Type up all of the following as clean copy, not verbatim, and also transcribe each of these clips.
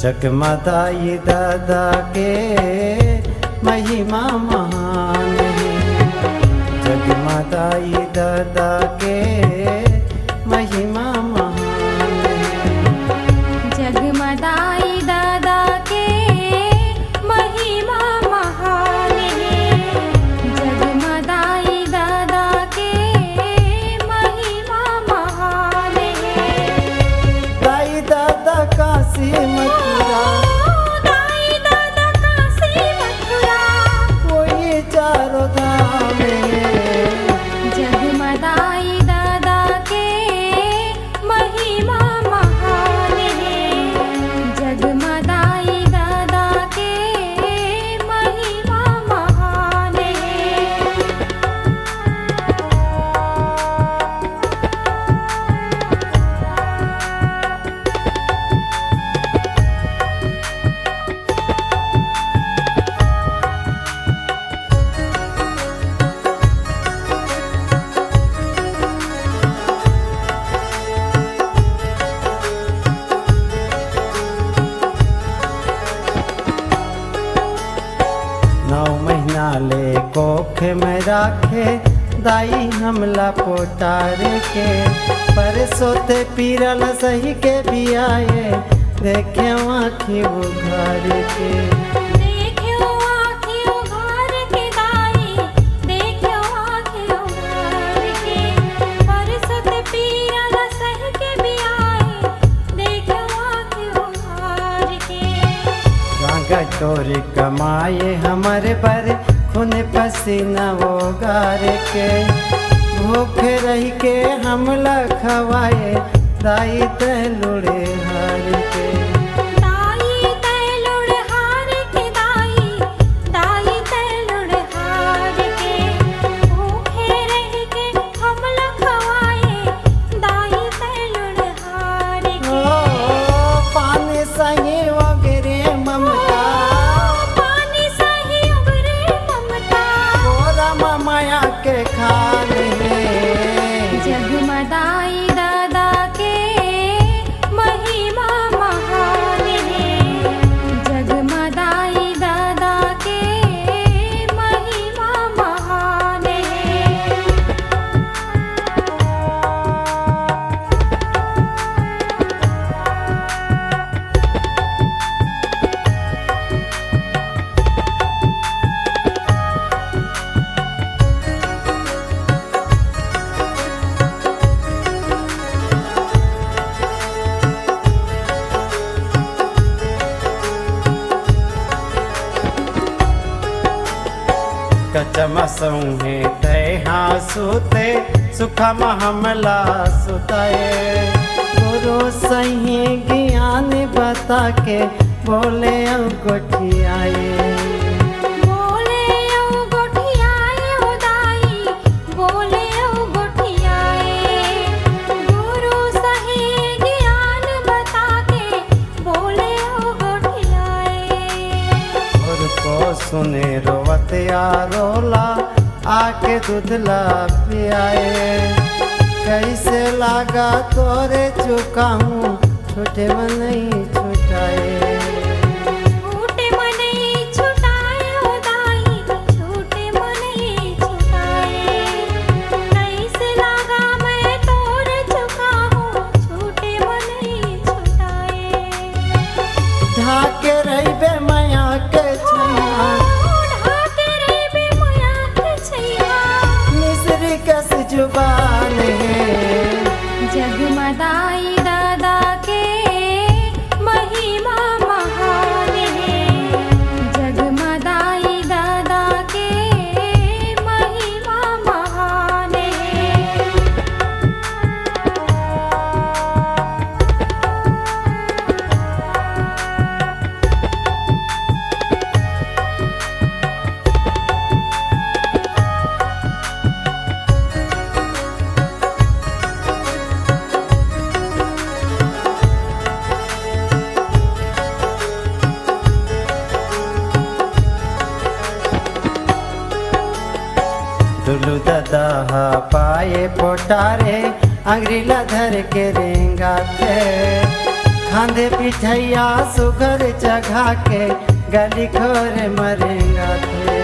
जगमदाई दादा के महिमा महान है। जगमदाई दादा के महिमा महान है। जगमदाई दादा के महिमा महान है। जगमदाई दादा के महिमा महान है। दाई दादा काशी मथुरा, दाई दादा काशी मथुरा, कोई चारों धाम है। जगमदाई दादा के महिमा महान है। जगमदाई दादा के महिमा महान है। नौ महीना ले कोख में राखे दाई हमला पोटार के। पर सोते पीरल सही के भी आए, देखे आँखी उघार के। देखियो आँखी उघार के दाई, देखियो आँखी उघार के। परसत पीरल सही के भी आए, देखियो आँखी उघार के। गांगा टोरी कमाए हमारे पर खून पसीना वो गार के। भूखे रह के हमला खवाए दाई तलुड़े हार के। दाई तैलुड़ हार के दाई, दाई तैलुड़ हार के। भूखे रह के हमला खवाए, दाई तैलुड़ हार ओ के। पानी सही वगैरह ममता, पानी सही उगरे ममता, गोरा माया के खान है। जगमदाई दादा के महिमा महान है। जगमदाई दादा के महिमा महान है। कचमसों है तय हाँ सुते सुखम हमला सुताए। गुरु सही ज्ञान बता के बोले गोठियाए। बोले ओ गोठियाए ओ दाई, बोले ओ गोठियाए। गुरु सही ज्ञान बता के बोले ओ गोठियाए। और को सुने रोवत रोला आके दूधला पियाए। कैसे लागा तोरे चुकाऊं छूटे मन नहीं छुटाए। छूटे मनई छुटाए ओ दाई, छूटे मनई छुटाए। कैसे लागा मैं तोरे चुका हूँ, छूटे मनई छुटाए। ढाके रहिबे माया के छैया, ढाके रहिबे माया के छैया। मिस्री कस जुबान है। जगमदाई दादा के महिमा महान है। जगमदाई दादा के महिमा महान है। दुलू दादा पाए पोटारे अंग्रीला धर के रेंगा थे। खांधे पिठैया सुघर चघा के गली खोर मरेंगा थे।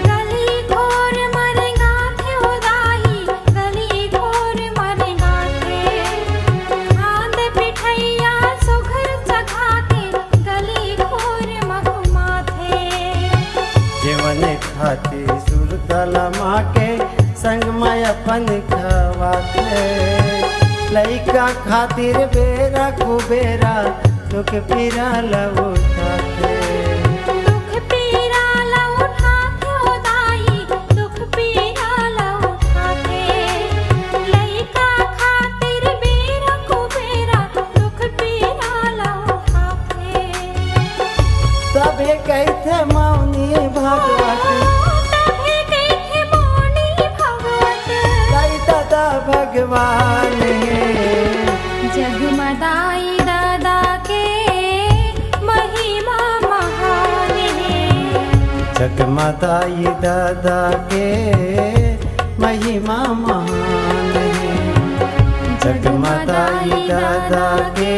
गली खोर मरेगा थे उदाई, गली खोर मरेगा थे। खांद पिठैया सुघर चखा के गली खोर महुमा थे। जीवन खाती सुरतला माँ के संग में अपन खवाते। लइका खातिर बेरा कुबेरा दुख पीरा लउठाते। दुख पीरा लउठाते उदाई, दुख पीरा लउठाते। लइका खातिर बेरा कुबेरा दुख पीरा लउठाते। तबे कहते मौनी भगवत, तभे कहते मौनी भगवत। दाई दादा भगवान जगमदाई दादा के महिमा महान है। जगमदाई दादा के महिमा महान है। जगमदाई दादा के